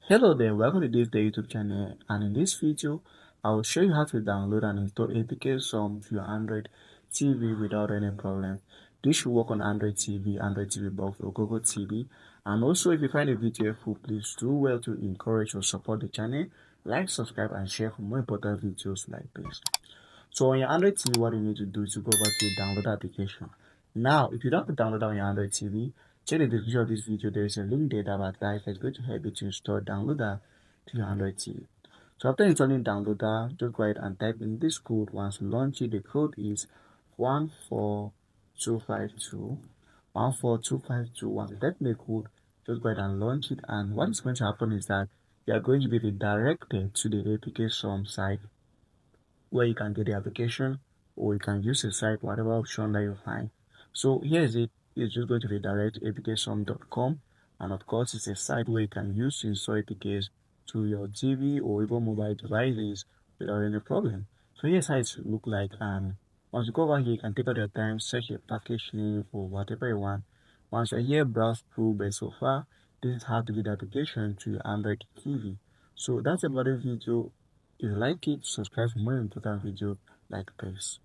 Hello there, welcome to DaveTech YouTube channel, and in this video, I will show you how to download and install APKSum to your Android TV without any problem. This should work on Android TV, Android TV box, or Google TV. And also, if you find the video helpful, please do well to encourage or support the channel, like, subscribe, and share for more important videos like this. So on your Android TV, what you need to do is to go over to download application. Now, if you don't have to download on your Android TV, check the description of this video. There is a link there that advice is going to help you to install downloader to your Android TV. So after installing downloader, just go ahead and type in this code. Once you launch it, the code is 14252. 14252. Once you type in the code, just go ahead and launch it. And what is going to happen is that you are going to be redirected to the APK Sum site where you can get the application, or you can use the site, whatever option that you find. So here is it. It's just going to redirect apksum.com, and of course it's a site where you can use to install APKs to your TV or even mobile devices without any problem. So here's how it should look like, and once you go over here, you can take out your time, search your package name for whatever you want. Once you're here, browse through, but so far this is how to get the application to your Android TV. So that's about the video. If you like it, subscribe for more important videos like this.